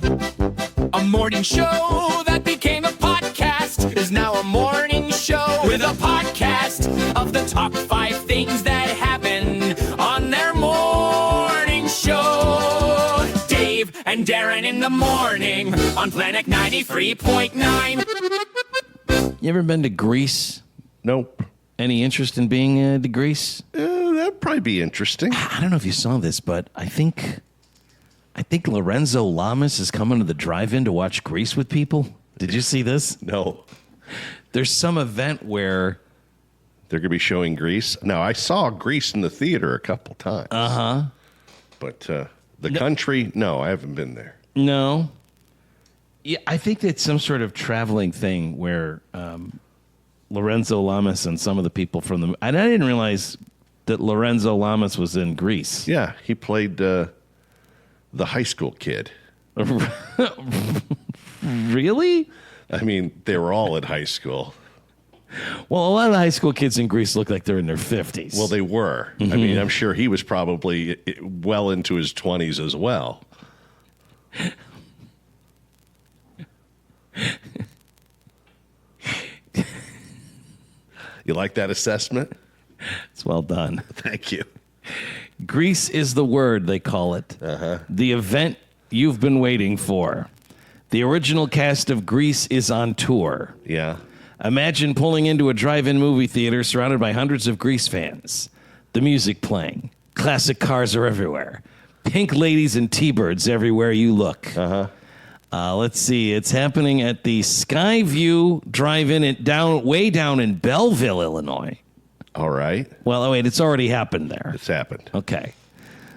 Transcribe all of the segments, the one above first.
A morning show that became a podcast is now a morning show with a podcast of the top 5 things that happen on their morning show. Dave and Darren in the morning on Planet 93.9. You ever been to Greece? Nope. Any interest in being to Greece? That'd probably be interesting. I don't know if you saw this, but I think Lorenzo Lamas is coming to the drive-in to watch Grease with people. Did you see this? No. There's some event where they're going to be showing Grease. Now, I saw Grease in the theater a couple times. Uh-huh. But the country, no, I haven't been there. No. Yeah, I think it's some sort of traveling thing where Lorenzo Lamas and some of the people from the... And I didn't realize that Lorenzo Lamas was in Greece. Yeah, he played the high school kid. Really? I mean, they were all in high school. Well, a lot of the high school kids in Greece look like they're in their 50s. Well, they were. Mm-hmm. I mean, I'm sure he was probably well into his 20s as well. You like that assessment? It's well done. Thank you. Grease is the word, they call it. Uh-huh. The event you've been waiting for. The original cast of Grease is on tour. Yeah. Imagine pulling into a drive-in movie theater surrounded by hundreds of Grease fans. The music playing. Classic cars are everywhere. Pink ladies and T-birds everywhere you look. Uh-huh. Let's see. It's happening at the Skyview Drive-In way down in Belleville, Illinois. All right. Well, oh wait, it's already happened there. It's happened. Okay.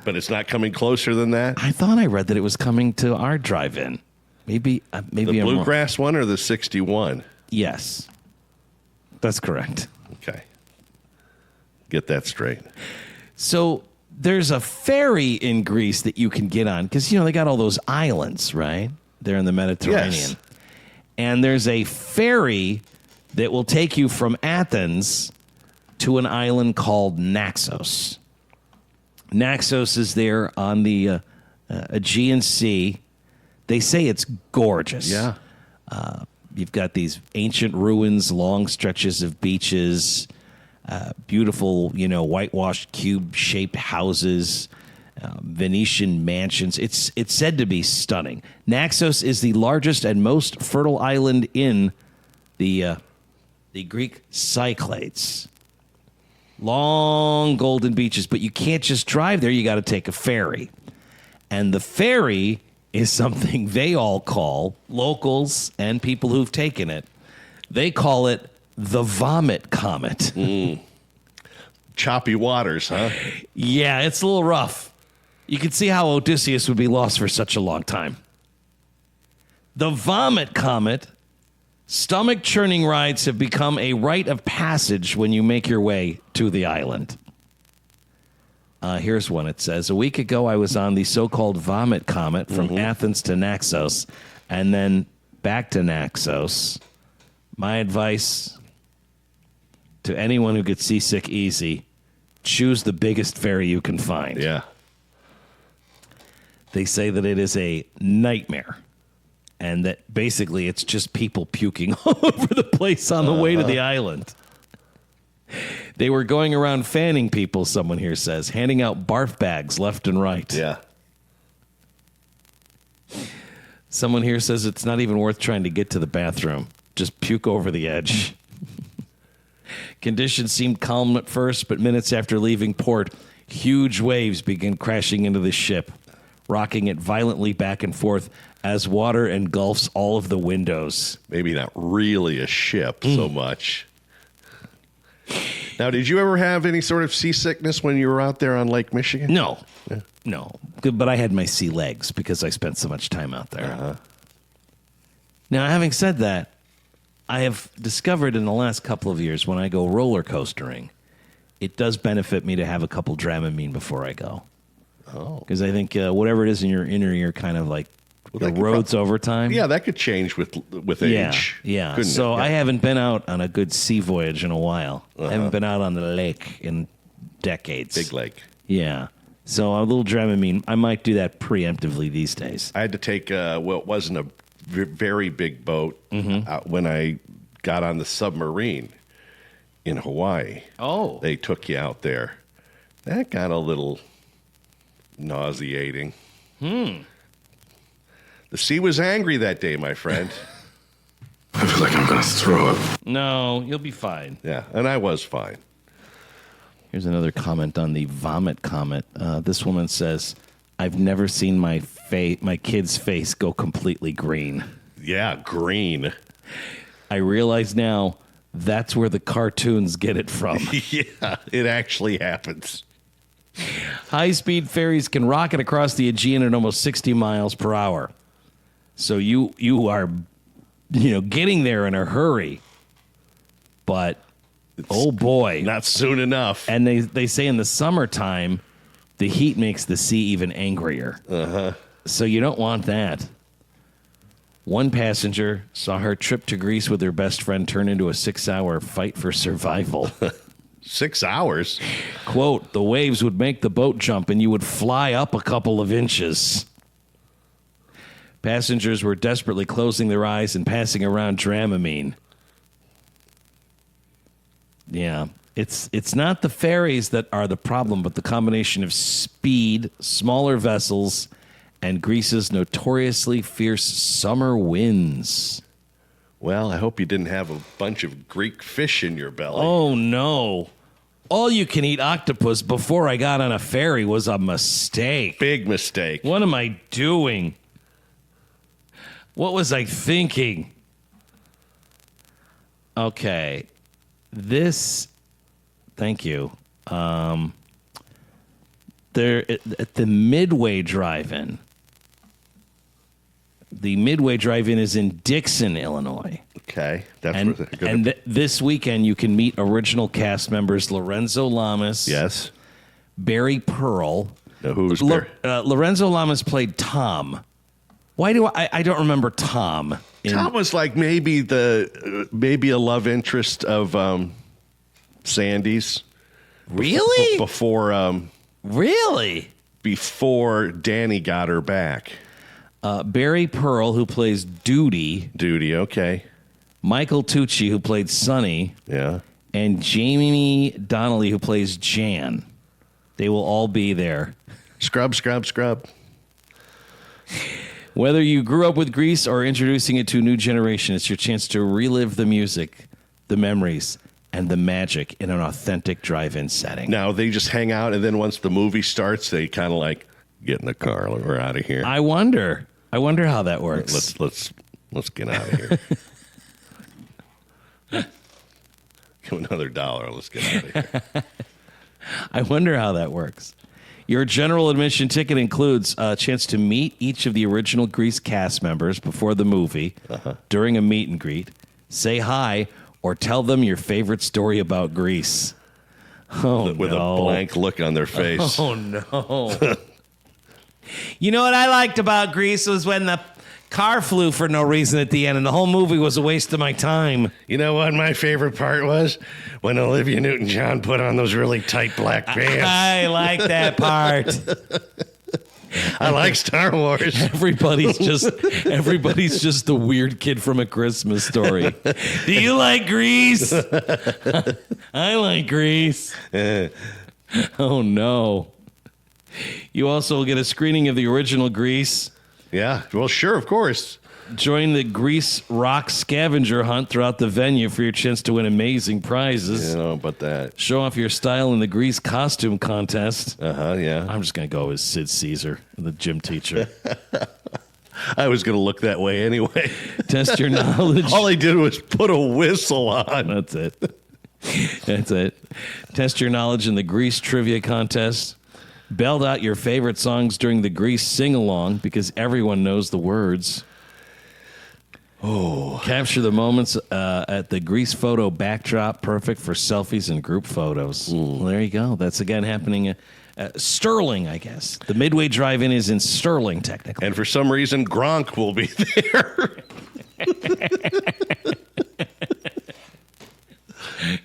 But it's not coming closer than that? I thought I read that it was coming to our drive-in. Maybe the I'm Bluegrass one or the 61? Yes. That's correct. Okay. Get that straight. So there's a ferry in Greece that you can get on because, they got all those islands, right? They're in the Mediterranean. Yes. And there's a ferry that will take you from Athens to an island called Naxos. Naxos is there on the Aegean Sea. They say it's gorgeous. Yeah. You've got these ancient ruins, long stretches of beaches, beautiful, whitewashed cube-shaped houses, Venetian mansions. It's said to be stunning. Naxos is the largest and most fertile island in the Greek Cyclades. Long golden beaches, but you can't just drive there. You got to take a ferry. And the ferry is something they all call, locals and people who've taken it, they call it the Vomit Comet. Choppy waters, huh? Yeah, it's a little rough. You can see how Odysseus would be lost for such a long time. The Vomit Comet, stomach-churning rides have become a rite of passage when you make your way to the island. Here's one. It says, a week ago I was on the so-called Vomit Comet from Athens to Naxos and then back to Naxos. My advice to anyone who gets seasick easy, choose the biggest ferry you can find. Yeah. They say that it is a nightmare and that basically it's just people puking all over the place on the way to the island. They were going around fanning people, someone here says, handing out barf bags left and right. Yeah. Someone here says it's not even worth trying to get to the bathroom. Just puke over the edge. Conditions seemed calm at first, but minutes after leaving port, huge waves began crashing into the ship, rocking it violently back and forth as water engulfs all of the windows. Maybe not really a ship so much. Now, did you ever have any sort of seasickness when you were out there on Lake Michigan? No. Yeah. No. Good, but I had my sea legs because I spent so much time out there. Uh-huh. Now, having said that, I have discovered in the last couple of years when I go roller coastering, it does benefit me to have a couple Dramamine before I go. Oh. Because I think whatever it is in your inner ear kind of like the roads over time. Yeah, that could change with age. Yeah. So I haven't been out on a good sea voyage in a while. I haven't been out on the lake in decades. Big lake. Yeah. So a little Dramamine, I might do that preemptively these days. I had to take it wasn't a very big boat when I got on the submarine in Hawaii. Oh. They took you out there. That got a little nauseating. The sea was angry that day, my friend. I feel like I'm going to throw up. No, you'll be fine. Yeah, and I was fine. Here's another comment on the vomit comment. This woman says, I've never seen my kid's face go completely green. Yeah, green. I realize now that's where the cartoons get it from. Yeah, it actually happens. High-speed ferries can rocket across the Aegean at almost 60 miles per hour. So you are, getting there in a hurry. But, oh boy. Not soon enough. And they say in the summertime, the heat makes the sea even angrier. Uh-huh. So you don't want that. One passenger saw her trip to Greece with her best friend turn into a 6-hour fight for survival. 6 hours? Quote, the waves would make the boat jump and you would fly up a couple of inches. Passengers were desperately closing their eyes and passing around Dramamine. Yeah, it's not the ferries that are the problem, but the combination of speed, smaller vessels, and Greece's notoriously fierce summer winds. Well, I hope you didn't have a bunch of Greek fish in your belly. Oh, no. All-you-can-eat octopus before I got on a ferry was a mistake. Big mistake. What am I doing? What was I thinking? Okay. Thank you. There at the Midway Drive-In. The Midway Drive-In is in Dixon, Illinois. Okay. That's And, where they're gonna- this weekend you can meet original cast members Lorenzo Lamas, Yes. Barry Pearl. Now, who's Barry? Lorenzo Lamas played Tom. Why do I don't remember Tom? Tom was like maybe a love interest of Sandy's. Really? Before Really? Danny got her back. Barry Pearl, who plays Duty, Okay. Michael Tucci, who played Sonny, Yeah. and Jamie Donnelly, who plays Jan. They will all be there. Scrub. Whether you grew up with Grease or introducing it to a new generation, it's your chance to relive the music, the memories, and the magic in an authentic drive-in setting. Now they just hang out, and then once the movie starts, they kind of like get in the car. We're out of here. I wonder how that works. Let's get out of here. Give another $1. Let's get out of here. I wonder how that works. Your general admission ticket includes a chance to meet each of the original Grease cast members before the movie during a meet and greet, say hi, or tell them your favorite story about Grease. Oh, With no. a blank look on their face. Oh, no. You know what I liked about Grease was when the car flew for no reason at the end, and the whole movie was a waste of my time. You know what my favorite part was? When Olivia Newton-John put on those really tight black pants. I like that part. I like Star Wars. Everybody's just the weird kid from A Christmas Story. Do you like Grease? I like Grease. Oh, no. You also will get a screening of the original Grease. Yeah, well, sure, of course. Join the Grease Rock scavenger hunt throughout the venue for your chance to win amazing prizes. You know about that. Show off your style in the Grease costume contest. Yeah. I'm just going to go as Sid Caesar, the gym teacher. I was going to look that way anyway. Test your knowledge. All he did was put a whistle on. That's it. Test your knowledge in the Grease trivia contest. Belt out your favorite songs during the Grease sing-along because everyone knows the words. Oh. Capture the moments at the Grease photo backdrop, perfect for selfies and group photos. Well, there you go. That's again happening at Sterling, I guess. The Midway Drive-In is in Sterling, technically. And for some reason, Gronk will be there.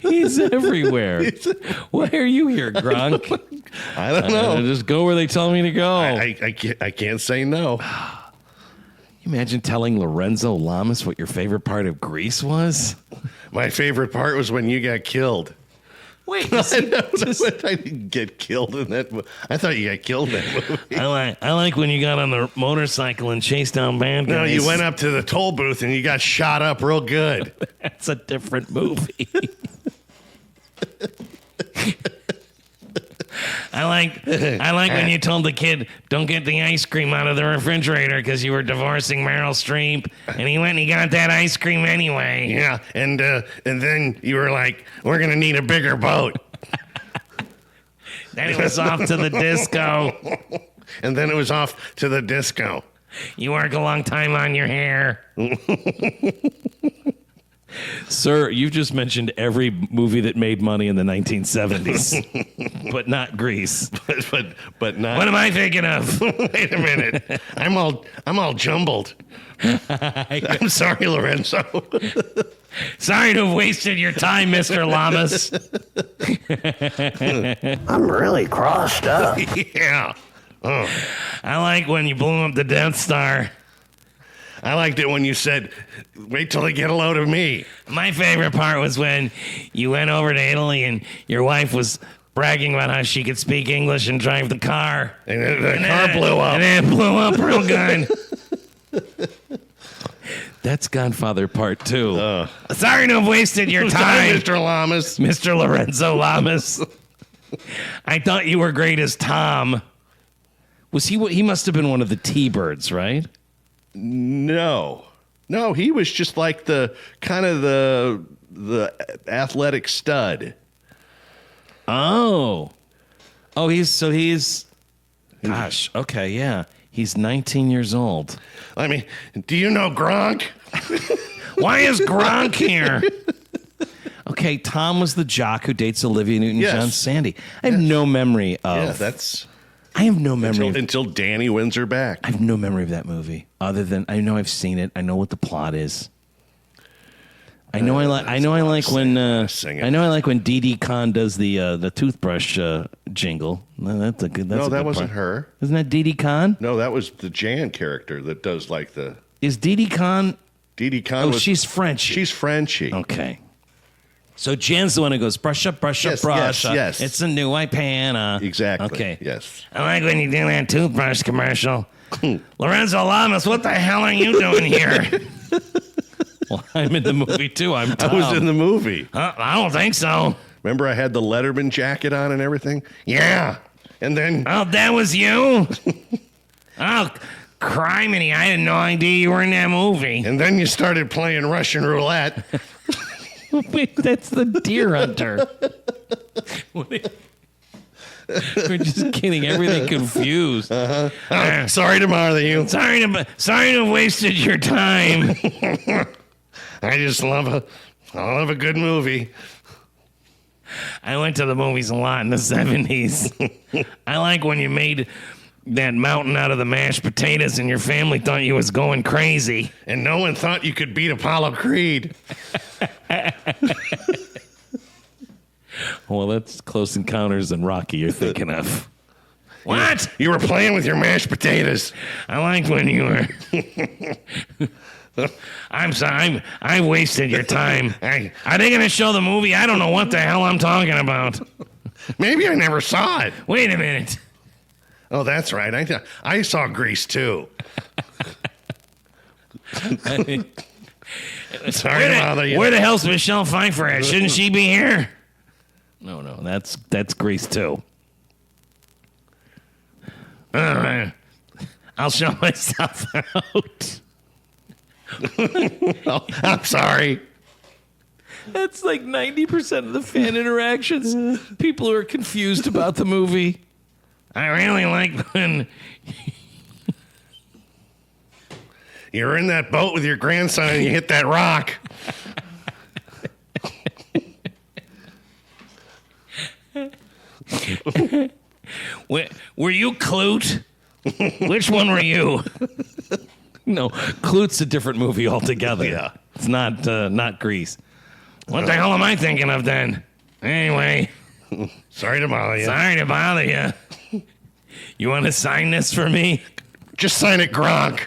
He's everywhere. Why are you here, Gronk? I don't know. Just go where they tell me to go. I can't say no. Imagine telling Lorenzo Lamas what your favorite part of Grease was. My favorite part was when you got killed. Wait, I didn't get killed in that movie. I thought you got killed in that movie. I like when you got on the motorcycle and chased down bad guys. No, you went up to the toll booth and you got shot up real good. That's a different movie. I like when you told the kid, don't get the ice cream out of the refrigerator because you were divorcing Meryl Streep, and he went and he got that ice cream anyway. Yeah, and then you were like, we're going to need a bigger boat. Then it was off to the disco. And then it was off to the disco. You work a long time on your hair. Sir, you've just mentioned every movie that made money in the 1970s, but not Grease. But not. What am I thinking of? Wait a minute. I'm all jumbled. I'm sorry, Lorenzo. Sorry to have wasted your time, Mr. Lamas. I'm really crossed up. Yeah. Oh. I like when you blew up the Death Star. I liked it when you said, wait till they get a load of me. My favorite part was when you went over to Italy and your wife was bragging about how she could speak English and drive the car. And the car blew up. And then it blew up real good. That's Godfather Part 2. Sorry to have wasted your time, Mr. Lamas. Mr. Lorenzo Lamas. I thought you were great as Tom. Was he must have been one of the T-Birds, right? No, he was just like the kind of the athletic stud. Oh, he's gosh, okay, yeah. He's 19 years old. I mean, do you know Gronk? Why is Gronk here? Okay, Tom was the jock who dates Olivia Newton-John Sandy. I have no memory of. Yeah, that's. I have no memory until Danny wins her back. I have no memory of that movie, other than I know I've seen it. I know what the plot is. I know I like when Dee Khan does the toothbrush jingle. That's a good. That's no, a that good wasn't part. her. Isn't that Dee Khan? No, that was the Jan character that does like the. Is Dee Khan? Dee Khan. Oh, she's French. She's Frenchy. Okay. So Jan's the one who goes, brush up, brush. Yes. It's a new Ipana. Exactly. Okay. Yes. I like when you do that toothbrush commercial. Lorenzo Lamas, what the hell are you doing here? Well, I'm in the movie too. I'm Tom. I was in the movie. I don't think so. Remember I had the Letterman jacket on and everything? Yeah. And then... Oh, that was you? Oh, criminy. I had no idea you were in that movie. And then you started playing Russian roulette. Wait, that's the Deer Hunter. We're just getting everything confused. Sorry to bother you. Sorry to have wasted your time. I just love a good movie. I went to the movies a lot in the 70s. I like when you made that mountain out of the mashed potatoes and your family thought you was going crazy. And no one thought you could beat Apollo Creed. Well, that's Close Encounters and Rocky you're thinking of. What? You were playing with your mashed potatoes. I liked when you were... I'm sorry. I wasted your time. Are they going to show the movie? I don't know what the hell I'm talking about. Maybe I never saw it. Wait a minute. Oh, that's right. I saw Grease too. Sorry to bother you. Where the hell's Michelle Pfeiffer at? Shouldn't she be here? No, that's Grease too. I'll show myself out. Oh, I'm sorry. That's like 90% of the fan interactions. People who are confused about the movie. I really like when you're in that boat with your grandson and you hit that rock. Were you Clute? Which one were you? No, Clute's a different movie altogether. Yeah. It's not Grease. What the hell am I thinking of then? Anyway. Sorry to bother you. Sorry to bother you. You want to sign this for me? Just sign it, Gronk.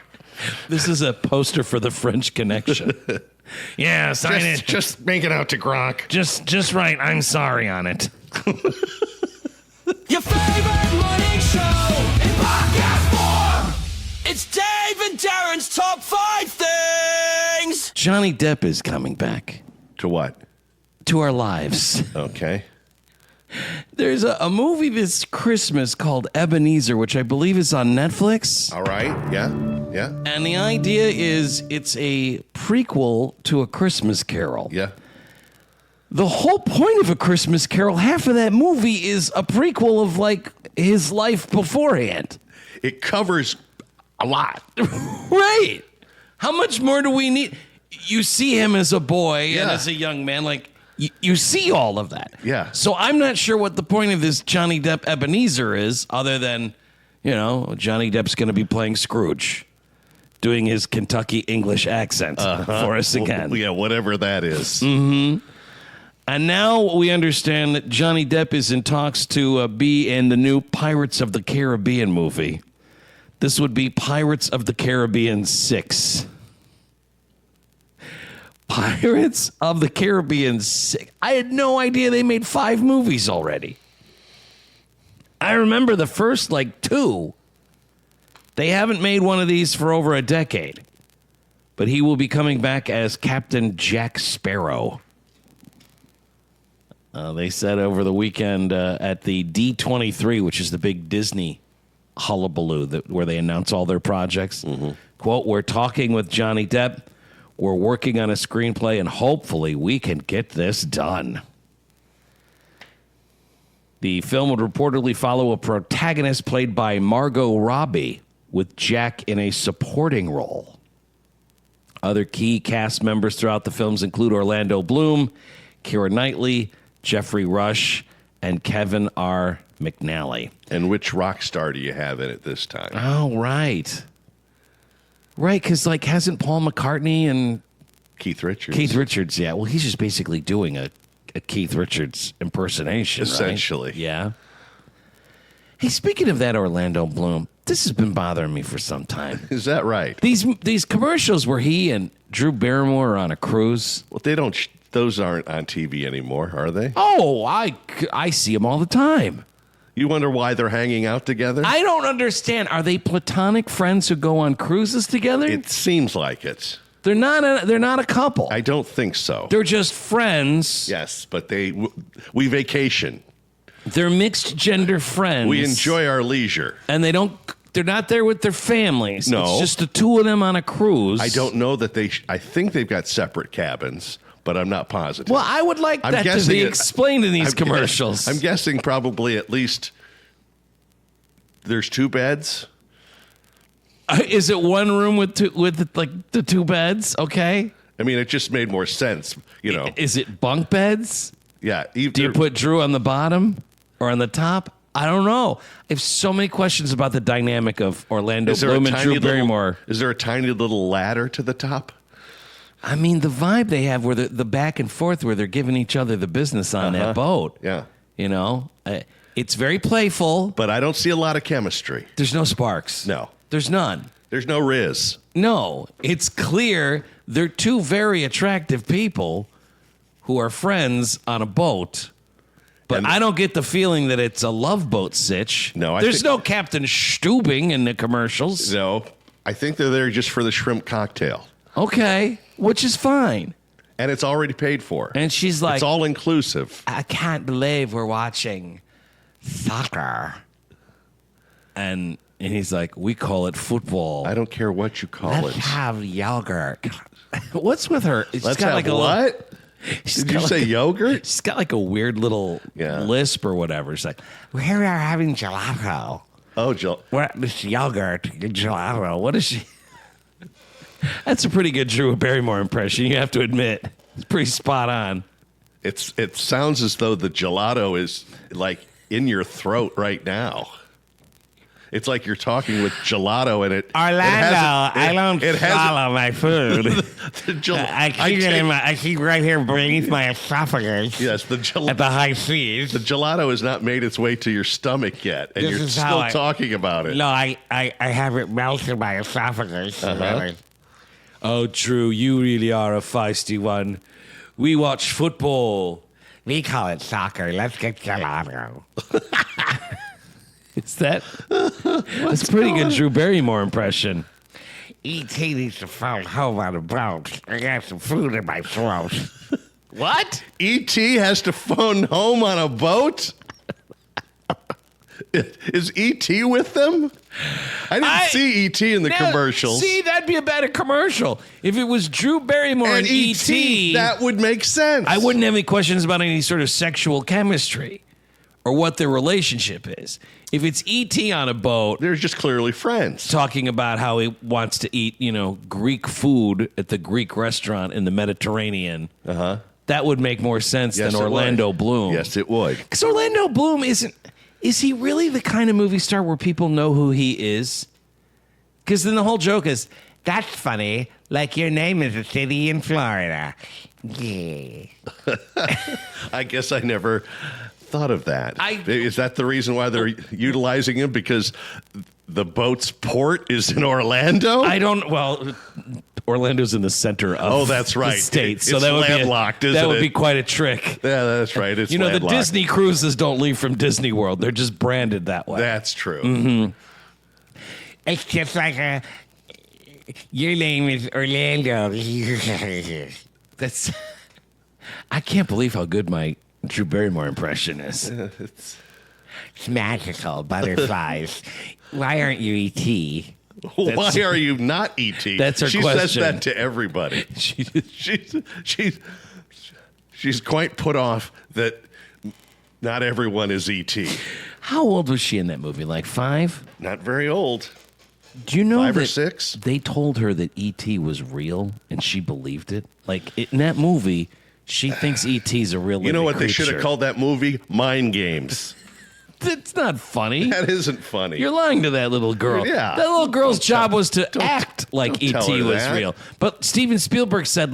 This is a poster for the French Connection. Yeah, sign it. Just make it out to Gronk. Just right. I'm sorry on it. Your favorite morning show in podcast form. It's Dave and Darren's Top 5 Things. Johnny Depp is coming back To what? to our lives. Okay. There's a movie this Christmas called Ebenezer, which I believe is on Netflix. All right. Yeah. Yeah. And the idea is it's a prequel to A Christmas Carol. Yeah. The whole point of A Christmas Carol, half of that movie is a prequel of like his life beforehand. It covers a lot. Right. How much more do we need? You see him as a boy and Yeah. as a young man, like you see all of that. Yeah. So I'm not sure what the point of this Johnny Depp Ebenezer is, other than, Johnny Depp's going to be playing Scrooge, doing his Kentucky English accent for us again. Yeah, whatever that is. And now we understand that Johnny Depp is in talks to be in the new Pirates of the Caribbean movie. This would be Pirates of the Caribbean 6. Pirates of the Caribbean 6. I had no idea they made 5 movies already. I remember the first, 2. They haven't made one of these for over a decade. But he will be coming back as Captain Jack Sparrow. They said over the weekend at the D23, which is the big Disney hullabaloo where they announce all their projects. Quote, "We're talking with Johnny Depp. We're working on a screenplay, and hopefully we can get this done." The film would reportedly follow a protagonist played by Margot Robbie, with Jack in a supporting role. Other key cast members throughout the films include Orlando Bloom, Keira Knightley, Jeffrey Rush, and Kevin R. McNally. And which rock star do you have in it this time? Oh, right. Right, because, hasn't Paul McCartney and Keith Richards. Keith Richards, yeah. Well, he's just basically doing a Keith Richards impersonation, right? Essentially. Yeah. Hey, speaking of that Orlando Bloom, this has been bothering me for some time. Is that right? These commercials where he and Drew Barrymore are on a cruise. Well, they don't. Those aren't on TV anymore, are they? Oh, I see them all the time. You wonder why they're hanging out together? I don't understand. Are they platonic friends who go on cruises together? It seems like it. They're not a couple. I don't think so. They're just friends. Yes, but we vacation. They're mixed gender friends. We enjoy our leisure. And they're not there with their families. No. It's just the two of them on a cruise. I don't know that I think they've got separate cabins, but I'm not positive. Well, I would like that to be explained in these commercials. I'm guessing probably at least there's 2 beds. Is it one room with the 2 beds? Okay. I mean, it just made more sense, Is it bunk beds? Yeah. Do you put Drew on the bottom or on the top? I don't know. I have so many questions about the dynamic of Orlando Bloom and Drew Barrymore. Is there a tiny little ladder to the top? I mean, the vibe they have where the back and forth where they're giving each other the business on that boat. Yeah. It's very playful. But I don't see a lot of chemistry. There's no sparks. No. There's none. There's no Riz. No. It's clear they're 2 very attractive people who are friends on a boat. But I don't get the feeling that it's a love boat sitch. No, there's no Captain Stubing in the commercials. No. I think they're there just for the shrimp cocktail. Okay, which is fine. And it's already paid for. And she's like, it's all inclusive. I can't believe we're watching soccer. And he's like, we call it football. I don't care what you call Let's it. have yogurt. What's with her? She's Let's got have like a what? Did you say yogurt? She's got like a weird little lisp or whatever. She's like, well, here we are having gelato. Oh, Jill. This yogurt, gelato. What is she? That's a pretty good Drew Barrymore impression, you have to admit. It's pretty spot on. It sounds as though the gelato is like in your throat right now. It's like you're talking with gelato, and it Orlando, I don't swallow my food. I keep right here beneath my esophagus. Yes, at the high seas. The gelato has not made its way to your stomach yet, and you're still talking about it. No, I have it melted in my esophagus. Oh, Drew, you really are a feisty one. We watch football. We call it soccer. Let's get gelato. Is that? That's a pretty good Drew Barrymore impression. E.T. needs to phone home on a boat. I got some food in my throat. What? E.T. has to phone home on a boat? Is E.T. with them? I didn't see E.T. in the commercials. See, that'd be a better commercial. If it was Drew Barrymore and E.T., that would make sense. I wouldn't have any questions about any sort of sexual chemistry or what their relationship is. If it's E.T. on a boat, they're just clearly friends. Talking about how he wants to eat, Greek food at the Greek restaurant in the Mediterranean. That would make more sense than Orlando Bloom. Yes, it would. Because Orlando Bloom is he really the kind of movie star where people know who he is? Because then the whole joke is, that's funny. Like your name is a city in Florida. Yeah. I guess I never thought of that. Is that the reason why they're utilizing him? Because the boat's port is in Orlando? Orlando's in the center of that's right. the state. So that would landlocked, isn't it? That would be quite a trick. Yeah, that's right. It's the Disney cruises don't leave from Disney World. They're just branded that way. That's true. Mm-hmm. It's just like your name is Orlando. I can't believe how good my Drew Barrymore impression is. It's magical. Butterflies. Why aren't you E.T.? Why are you not E.T.? That's her question. She says that to everybody. She's quite put off that not everyone is E.T. How old was she in that movie? Like 5? Not very old. Do you know 5 that or 6? They told her that E.T. was real, and she believed it? Like, in that movie, she thinks E.T.'s a real living You know what creature. they should have called that movie? Mind Games. That's not funny. That isn't funny. You're lying to that little girl. Yeah. That little girl's job was to act like E.T. was that. real. But Steven Spielberg said,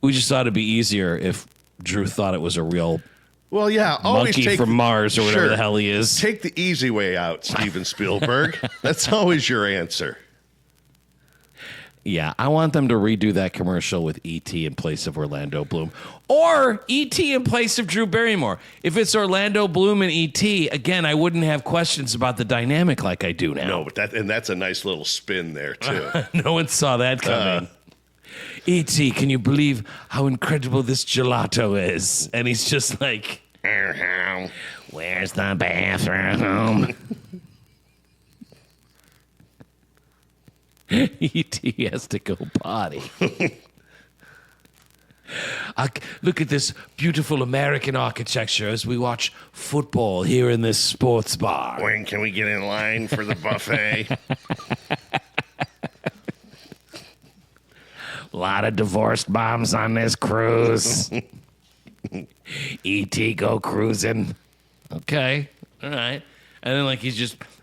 we just thought it'd be easier if Drew thought it was a real always monkey from Mars or whatever the hell he is. Take the easy way out, Steven Spielberg. That's always your answer. Yeah, I want them to redo that commercial with E.T. in place of Orlando Bloom. Or E.T. in place of Drew Barrymore. If it's Orlando Bloom and E.T., again, I wouldn't have questions about the dynamic like I do now. No, but that's a nice little spin there, too. No one saw that coming. E.T., can you believe how incredible this gelato is? And he's just like, where's the bathroom? E.T. has to go potty. Look at this beautiful American architecture as we watch football here in this sports bar. When can we get in line for the buffet? A lot of divorced moms on this cruise. E.T. go cruising. Okay, all right. And then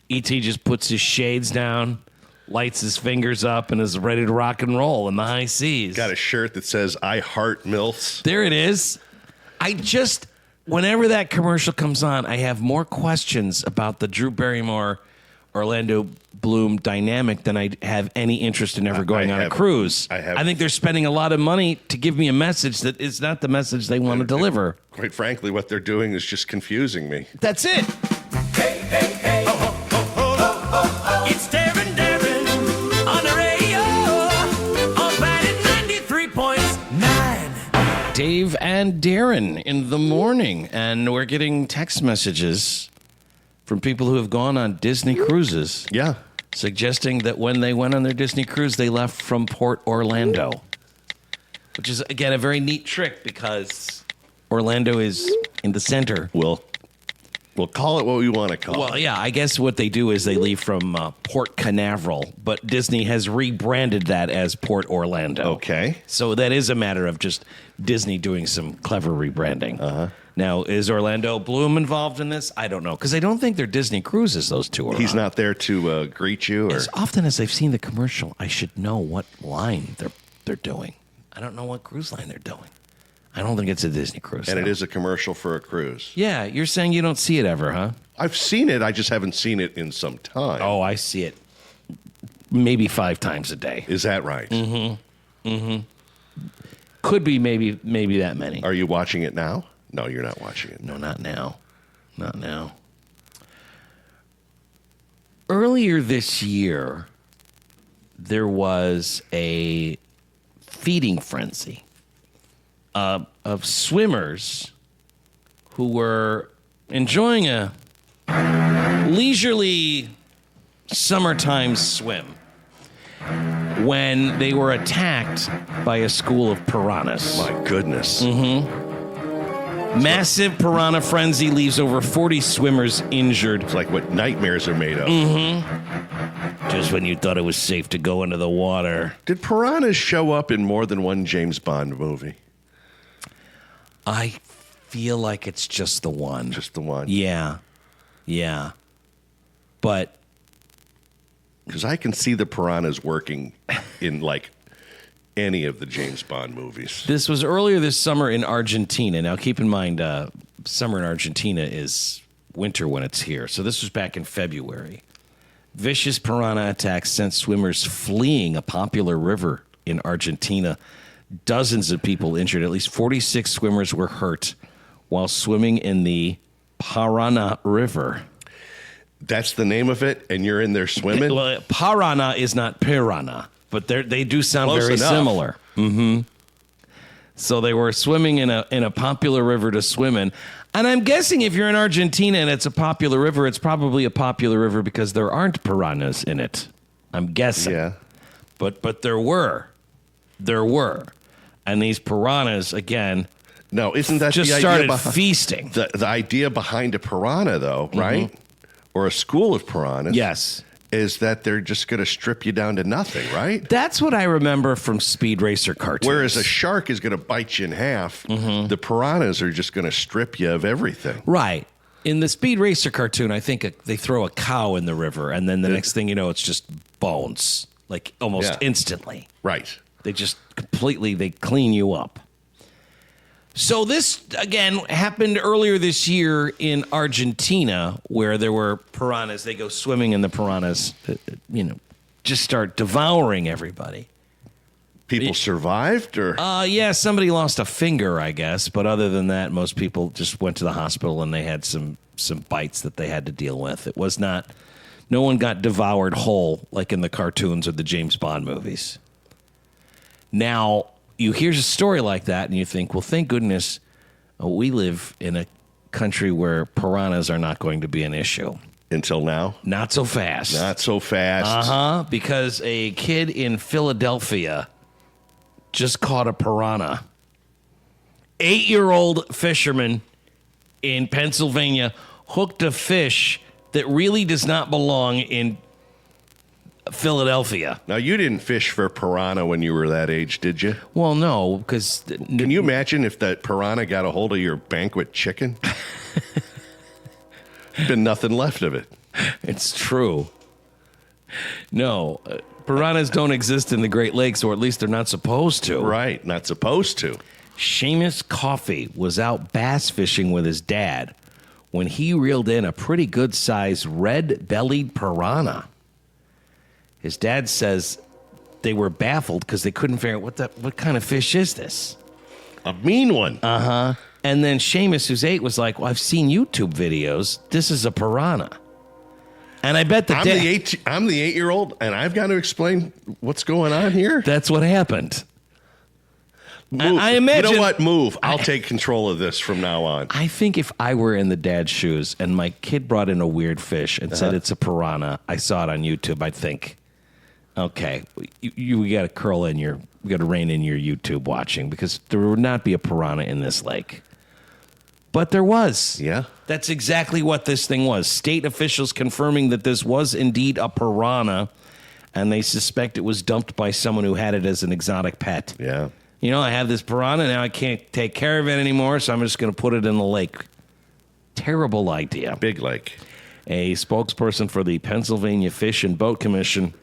E.T. just puts his shades down, lights his fingers up, and is ready to rock and roll in the high seas. Got a shirt that says, I heart MILFs. There it is. Whenever that commercial comes on, I have more questions about the Drew Barrymore, Orlando Bloom dynamic than I have any interest in ever going on a cruise. I think they're spending a lot of money to give me a message that is not the message they want to deliver. Quite frankly, what they're doing is just confusing me. That's it. Hey, hey, hey. Ho, ho, ho, ho, ho, ho. It's Darren on the radio. On Planet 93.9. Dave and Darren in the morning. And we're getting text messages from people who have gone on Disney cruises. Yeah. Suggesting that when they went on their Disney cruise, they left from Port Orlando. Which is, again, a very neat trick because Orlando is in the center. We'll call it what we want to call it. Well, yeah, I guess what they do is they leave from Port Canaveral, but Disney has rebranded that as Port Orlando. Okay. So that is a matter of just Disney doing some clever rebranding. Now, is Orlando Bloom involved in this? I don't know, because I don't think they're Disney cruises, those two are He's on. not there to greet you? Or? As often as I've seen the commercial, I should know what line they're doing. I don't know what cruise line they're doing. I don't think it's a Disney cruise. And though. it is a commercial for a cruise. Yeah, you're saying you don't see it ever, huh? I've seen it. I just haven't seen it in some time. Oh, I see it maybe 5 times a day. Is that right? Could be maybe that many. Are you watching it now? No, you're not watching it. No, not now. Not now. Earlier this year, there was a feeding frenzy of swimmers who were enjoying a leisurely summertime swim when they were attacked by a school of piranhas. My goodness. Massive piranha frenzy leaves over 40 swimmers injured. It's like what nightmares are made of. Just when you thought it was safe to go into the water. Did piranhas show up in more than one James Bond movie? I feel like it's just the one. Just the one? Yeah. Yeah. But Because I can see the piranhas working in like any of the James Bond movies. this was earlier this summer in Argentina. Now, keep in mind, summer in Argentina is winter when it's here. So this was back in February. Vicious piranha attacks sent swimmers fleeing a popular river in Argentina. Dozens of people injured. At least 46 swimmers were hurt while swimming in the Parana River. That's the name of it, and you're in there swimming? Well, Parana is not piranha, but they do sound Close very enough. similar. So they were swimming in a popular river to swim in. And I'm guessing if you're in Argentina and it's a popular river, it's probably a popular river because there aren't piranhas in it. I'm guessing. Yeah. But there were. There were. And these piranhas, again, No, isn't that just the started idea feasting. the idea behind a piranha, though, right? Or a school of piranhas? Yes. Is that they're just going to strip you down to nothing, right? That's what I remember from Speed Racer cartoons. Whereas a shark is going to bite you in half, the piranhas are just going to strip you of everything. Right. In the Speed Racer cartoon, I think they throw a cow in the river, and then the next thing you know, it's just bones, like almost instantly. Right. They just they clean you up. So this, again, happened earlier this year in Argentina, where there were piranhas. They go swimming, and the piranhas, just start devouring everybody. People survived, or Yeah, somebody lost a finger, I guess. But other than that, most people just went to the hospital and they had some bites that they had to deal with. It was not, no one got devoured whole like in the cartoons or the James Bond movies. Now, you hear a story like that and you think, well, thank goodness we live in a country where piranhas are not going to be an issue. until now? Not so fast. Not so fast. Because a kid in Philadelphia just caught a piranha. 8-year-old fisherman in Pennsylvania hooked a fish that really does not belong in Philadelphia. Now, you didn't fish for piranha when you were that age, did you? Well, no, because... Can you imagine if that piranha got a hold of your banquet chicken? Been nothing left of it. It's true. No, piranhas don't exist in the Great Lakes, or at least they're not supposed to. Right, not supposed to. Seamus Coffey was out bass fishing with his dad when he reeled in a pretty good-sized red-bellied piranha. His dad says they were baffled because they couldn't figure out what kind of fish is this. A mean one. And then Seamus, who's 8, was like, well, I've seen YouTube videos. This is a piranha. And I bet I'm the 8-year-old, and I've got to explain what's going on here. That's what happened. Move. I imagine... You know what? Move. I'll take control of this from now on. I think if I were in the dad's shoes and my kid brought in a weird fish and said it's a piranha, I saw it on YouTube, I'd think, okay, you got to we got to rein in your YouTube watching because there would not be a piranha in this lake. But there was. Yeah. That's exactly what this thing was. State officials confirming that this was indeed a piranha, and they suspect it was dumped by someone who had it as an exotic pet. Yeah. I have this piranha, now I can't take care of it anymore, so I'm just going to put it in the lake. Terrible idea. Big lake. A spokesperson for the Pennsylvania Fish and Boat Commission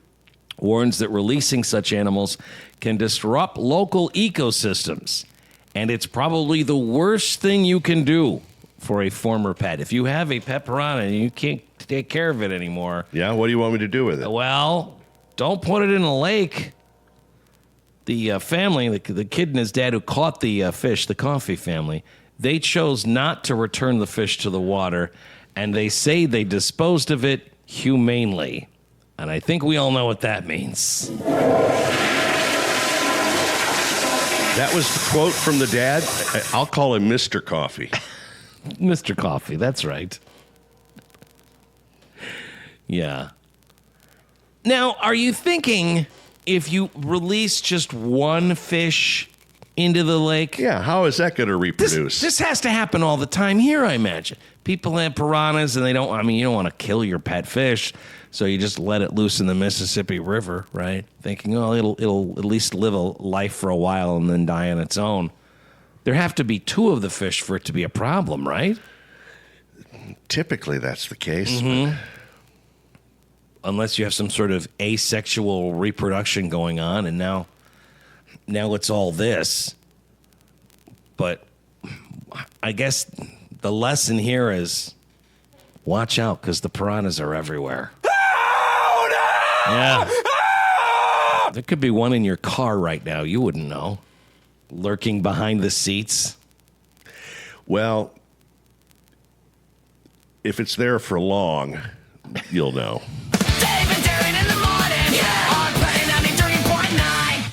warns that releasing such animals can disrupt local ecosystems, and it's probably the worst thing you can do for a former pet. If you have a pet piranha and you can't take care of it anymore, Yeah, what do you want me to do with it? well, don't put it in a lake. The family, the kid and his dad who caught the fish, the Coffee family, they chose not to return the fish to the water, and they say they disposed of it humanely. And I think we all know what that means. That was the quote from the dad. I'll call him Mr. Coffee. Mr. Coffee, that's right. Yeah. Now, are you thinking if you release just one fish into the lake? Yeah, how is that going to reproduce? This has to happen all the time here, I imagine. People have piranhas and you don't want to kill your pet fish, so you just let it loose in the Mississippi River, right? Thinking, oh, it'll at least live a life for a while and then die on its own. There have to be two of the fish for it to be a problem, right? Typically, that's the case. Unless you have some sort of asexual reproduction going on, and now it's all this. But I guess the lesson here is watch out, because the piranhas are everywhere. Oh, no! Yeah. There could be one in your car right now. You wouldn't know. Lurking behind the seats. Well, if it's there for long, you'll know. Dave and Darren in the morning. Yeah. On Play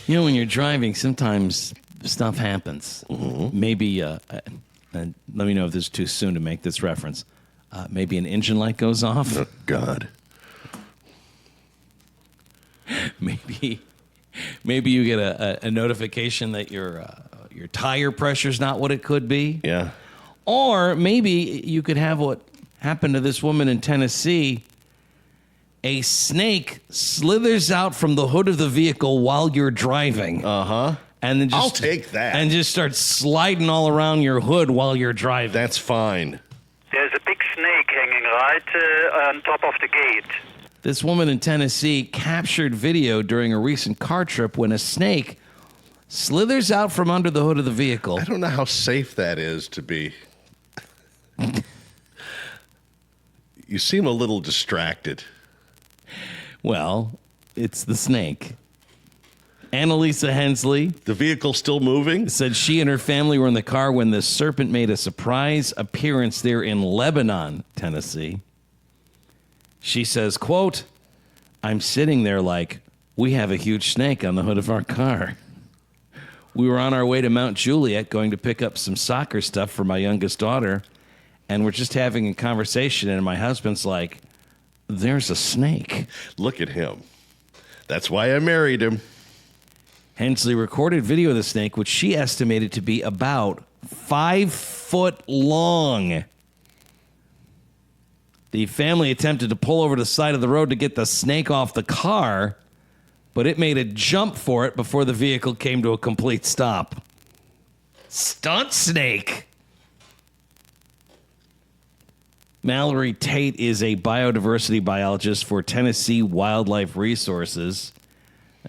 93.9. When you're driving, sometimes stuff happens. Maybe, and let me know if this is too soon to make this reference. Maybe an engine light goes off. Oh, God. Maybe you get a notification that your tire pressure's not what it could be. Yeah. Or maybe you could have what happened to this woman in Tennessee. A snake slithers out from the hood of the vehicle while you're driving. Uh-huh. And then I'll take that. And just starts sliding all around your hood while you're driving. That's fine. There's a big snake hanging right on top of the gate. This woman in Tennessee captured video during a recent car trip when a snake slithers out from under the hood of the vehicle. I don't know how safe that is to be. You seem a little distracted. Well, it's the snake. Annalisa Hensley The vehicle still moving? said she and her family were in the car when the serpent made a surprise appearance there in Lebanon, Tennessee. She says, quote, "I'm sitting there like, we have a huge snake on the hood of our car. We were on our way to Mount Juliet going to pick up some soccer stuff for my youngest daughter, and we're just having a conversation, and my husband's like, there's a snake." Look at him. That's why I married him. Hensley recorded video of the snake, which she estimated to be about 5 foot long. The family attempted to pull over to the side of the road to get the snake off the car, but it made a jump for it before the vehicle came to a complete stop. Stunt snake. Mallory Tate is a biodiversity biologist for Tennessee Wildlife Resources.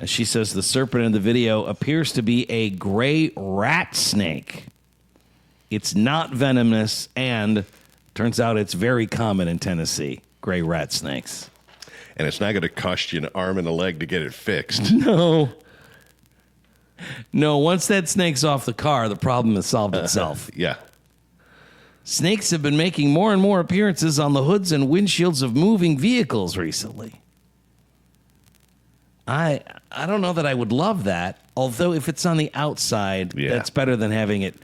She says the serpent in the video appears to be a gray rat snake. It's not venomous, and turns out it's very common in Tennessee, gray rat snakes. And it's not going to cost you an arm and a leg to get it fixed. No, once that snake's off the car, the problem has solved itself. Yeah. Snakes have been making more and more appearances on the hoods and windshields of moving vehicles recently. I don't know that I would love that, although if it's on the outside, that's better than having it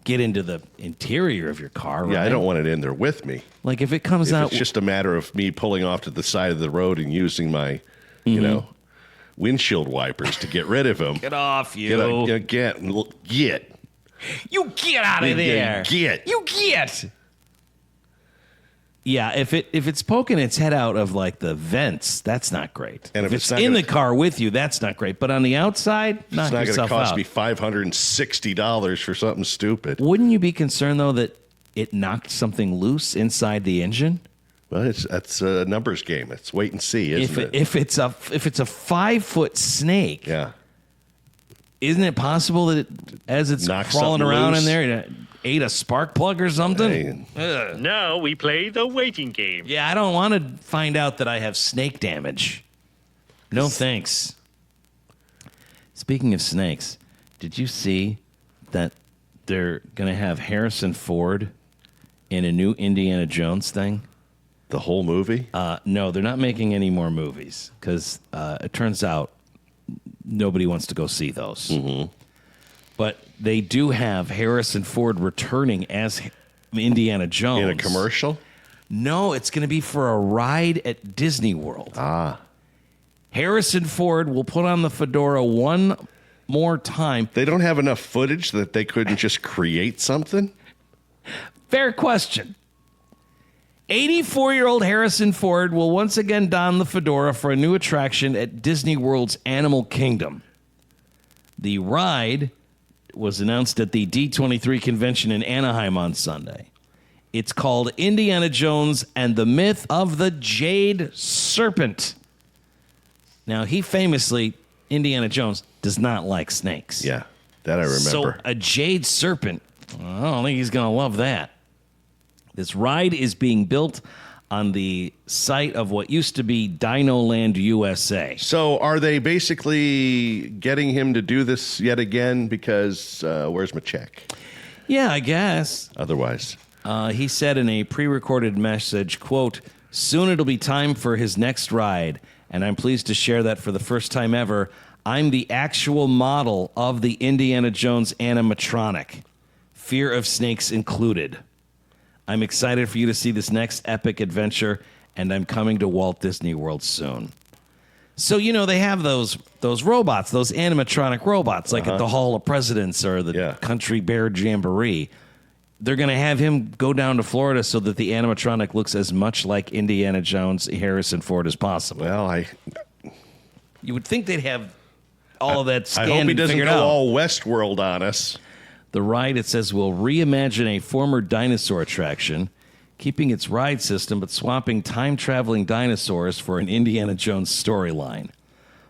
get into the interior of your car, right? Yeah, I don't want it in there with me. Like if it comes out... It's just a matter of me pulling off to the side of the road and using my, windshield wipers to get rid of him. Get off, you. Get. You get out of there. Get. You get. Yeah, if it's poking its head out of like the vents, that's not great. And if it's in the car with you, that's not great. But on the outside, knock It's not going to yourself cost out. me $560 for something stupid. Wouldn't you be concerned though that it knocked something loose inside the engine? Well, that's a numbers game. It's wait and see, isn't it? If it's a 5-foot snake, Yeah. isn't it possible that as it's Knock crawling something around loose? in there, it ate a spark plug or something? Hey. Now we play the waiting game. Yeah, I don't want to find out that I have snake damage. No thanks. Speaking of snakes, did you see that they're going to have Harrison Ford in a new Indiana Jones thing? The whole movie? No, they're not making any more movies because it turns out nobody wants to go see those. Mm-hmm. But they do have Harrison Ford returning as Indiana Jones. In a commercial? No, it's going to be for a ride at Disney World. Harrison Ford will put on the fedora one more time. They don't have enough footage that they couldn't just create something? Fair question. 84-year-old Harrison Ford will once again don the fedora for a new attraction at Disney World's Animal Kingdom. The ride was announced at the D23 convention in Anaheim on Sunday. It's called Indiana Jones and the Myth of the Jade Serpent. Now, he famously, Indiana Jones, does not like snakes. Yeah, that I remember. So a jade serpent, I don't think he's going to love that. This ride is being built on the site of what used to be Dino Land USA. So are they basically getting him to do this yet again because where's my check? Yeah, I guess. Otherwise. He said in a pre-recorded message, quote, "Soon it'll be time for his next ride, and I'm pleased to share that for the first time ever, I'm the actual model of the Indiana Jones animatronic, fear of snakes included. I'm excited for you to see this next epic adventure, and I'm coming to Walt Disney World soon." So, you know, they have those robots, those animatronic robots, like at the Hall of Presidents or the Country Bear Jamboree. They're going to have him go down to Florida so that the animatronic looks as much like Indiana Jones, Harrison Ford as possible. Well, You would think they'd have all of that I scanned hope he and doesn't figured go out. all Westworld on us. The ride, it says, will reimagine a former dinosaur attraction, keeping its ride system but swapping time-traveling dinosaurs for an Indiana Jones storyline.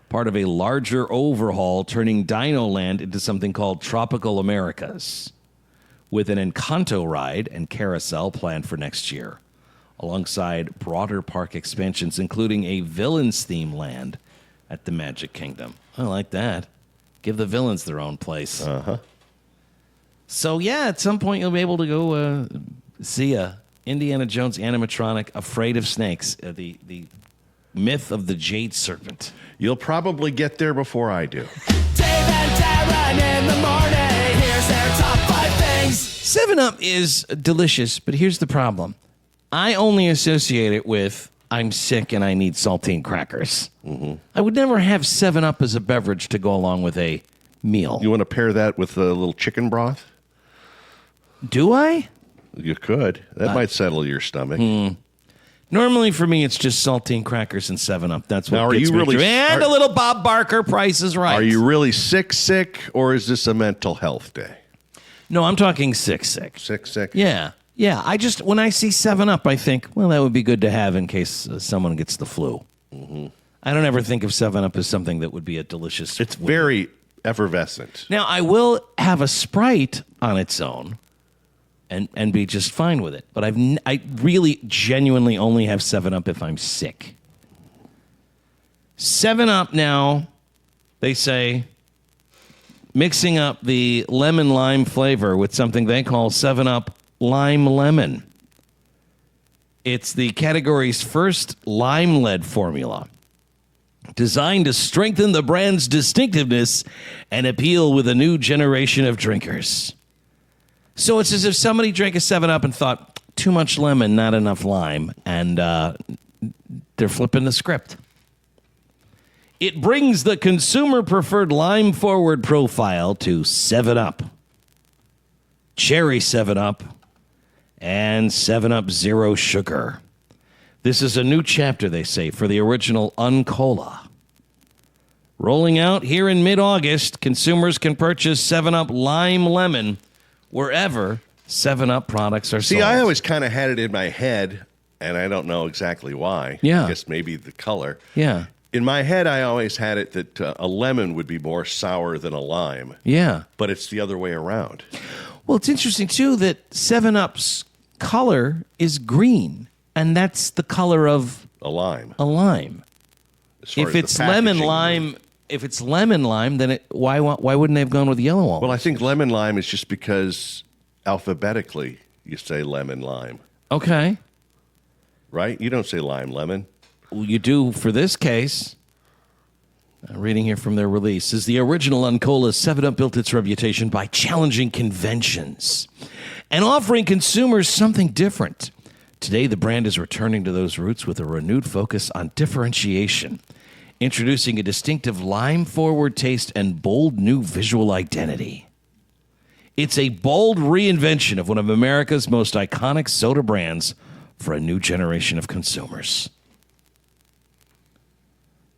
Part of a larger overhaul, turning Dino Land into something called Tropical Americas, with an Encanto ride and carousel planned for next year, alongside broader park expansions, including a villains theme land at the Magic Kingdom. I like that. Give the villains their own place. So, yeah, at some point you'll be able to go see a Indiana Jones animatronic afraid of snakes, the myth of the Jade Serpent. You'll probably get there before I do. Dave and Darren in the morning. Here's their top 5 things. 7-Up is delicious, but here's the problem. I only associate it with I'm sick and I need saltine crackers. Mm-hmm. I would never have 7-Up as a beverage to go along with a meal. You want to pair that with a little chicken broth? Do I? You could. That might settle your stomach. Normally for me, it's just saltine crackers and 7-Up. That's what Now, are gets you me really- through. And a little Bob Barker, Price is Right. Are you really sick, or is this a mental health day? No, I'm talking sick. Sick? Yeah. Yeah, I just, when I see 7-Up, I think, well, that would be good to have in case someone gets the flu. Mm-hmm. I don't ever think of 7-Up as something that would be a delicious... It's very effervescent. Now, I will have a Sprite on its own and be just fine with it. But I really genuinely only have 7-Up if I'm sick. 7-Up now, they say, mixing up the lemon-lime flavor with something they call 7-Up Lime Lemon. It's the category's first lime-led formula, designed to strengthen the brand's distinctiveness and appeal with a new generation of drinkers. So it's as if somebody drank a 7-Up and thought, too much lemon, not enough lime, and they're flipping the script. It brings the consumer-preferred lime-forward profile to 7-Up, Cherry 7-Up, and 7-Up Zero Sugar. This is a new chapter, they say, for the original Uncola. Rolling out here in mid-August, consumers can purchase 7-Up Lime Lemon wherever 7-Up products are sold. See, I always kind of had it in my head, and I don't know exactly why. Yeah. I guess maybe the color. Yeah. In my head, I always had it that a lemon would be more sour than a lime. Yeah. But it's the other way around. Well, it's interesting, too, that 7-Up's color is green, and that's the color of A lime. a lime. As far If as the it's lemon packaging. lime, then why wouldn't they have gone with yellow one? Well, I think lemon lime is just because alphabetically you say lemon lime, Okay. right? You don't say lime lemon. Well, you do for this case. Reading here from their release, is the original Uncola 7-Up built its reputation by challenging conventions and offering consumers something different. Today, the brand is returning to those roots with a renewed focus on differentiation, introducing a distinctive lime-forward taste and bold new visual identity. It's a bold reinvention of one of America's most iconic soda brands for a new generation of consumers.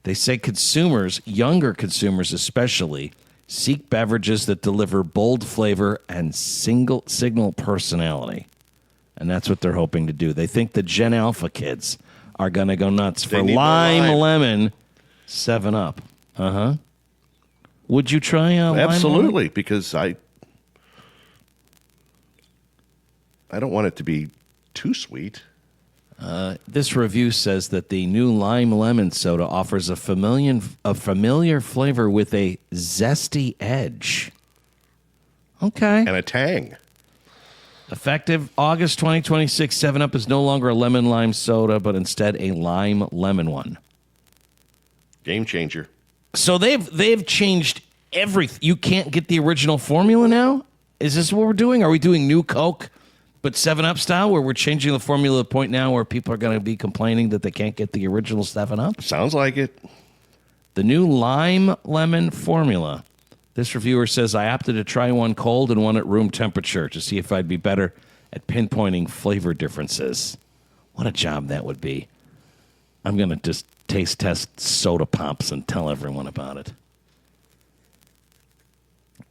They say consumers, younger consumers especially, seek beverages that deliver bold flavor and signal personality. And that's what they're hoping to do. They think the Gen Alpha kids are going to go nuts for lime lemon 7-Up. Uh-huh. Would you try lime lemon? Absolutely, because I don't want it to be too sweet. This review says that the new lime lemon soda offers a familiar flavor with a zesty edge. Okay. And a tang. Effective August 2026, 7-Up is no longer a lemon lime soda, but instead a lime lemon one. Game changer. So they've changed everything. You can't get the original formula now? Is this what we're doing? Are we doing new Coke, but 7-Up style, where we're changing the formula to the point now where people are going to be complaining that they can't get the original 7-Up? Sounds like it. The new lime lemon formula. This reviewer says, I opted to try one cold and one at room temperature to see if I'd be better at pinpointing flavor differences. What a job that would be. I'm going to just taste test soda pops and tell everyone about it.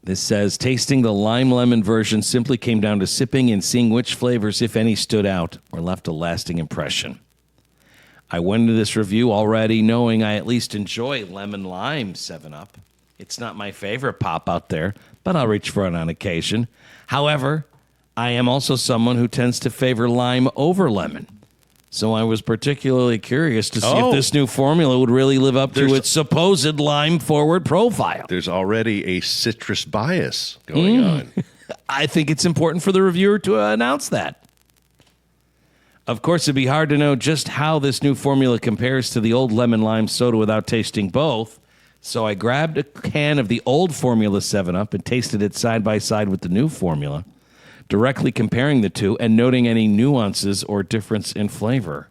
This says, tasting the lime lemon version simply came down to sipping and seeing which flavors, if any, stood out or left a lasting impression. I went into this review already knowing I at least enjoy lemon lime 7-Up. It's not my favorite pop out there, but I'll reach for it on occasion. However, I am also someone who tends to favor lime over lemon. So I was particularly curious to see if this new formula would really live up to its supposed lime-forward profile. There's already a citrus bias going on. I think it's important for the reviewer to announce that. Of course, it'd be hard to know just how this new formula compares to the old lemon lime soda without tasting both. So I grabbed a can of the old formula 7-Up and tasted it side by side with the new formula, directly comparing the two and noting any nuances or difference in flavor.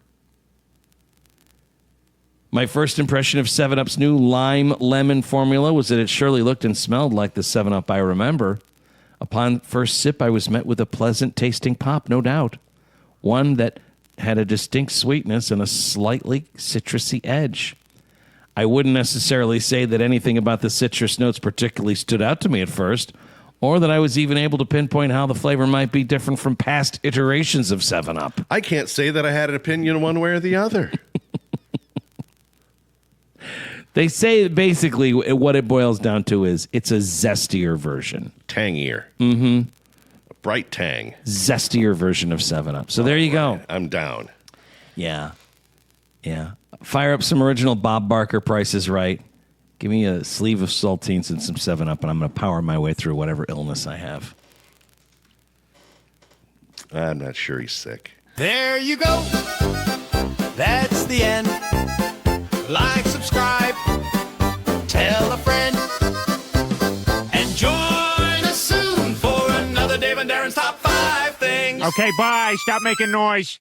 My first impression of 7-Up's new lime lemon formula was that it surely looked and smelled like the 7-Up I remember. Upon first sip, I was met with a pleasant tasting pop, no doubt. One that had a distinct sweetness and a slightly citrusy edge. I wouldn't necessarily say that anything about the citrus notes particularly stood out to me at first, or that I was even able to pinpoint how the flavor might be different from past iterations of 7-Up. I can't say that I had an opinion one way or the other. They say basically what it boils down to is it's a zestier version. Tangier. Mm-hmm. A bright tang. Zestier version of 7-Up. So there you go. I'm down. Yeah. Fire up some original Bob Barker Price is Right. Give me a sleeve of saltines and some 7-Up, and I'm going to power my way through whatever illness I have. I'm not sure he's sick. There you go. That's the end. Like, subscribe, tell a friend, and join us soon for another Dave and Darren's Top 5 Things. Okay, bye. Stop making noise.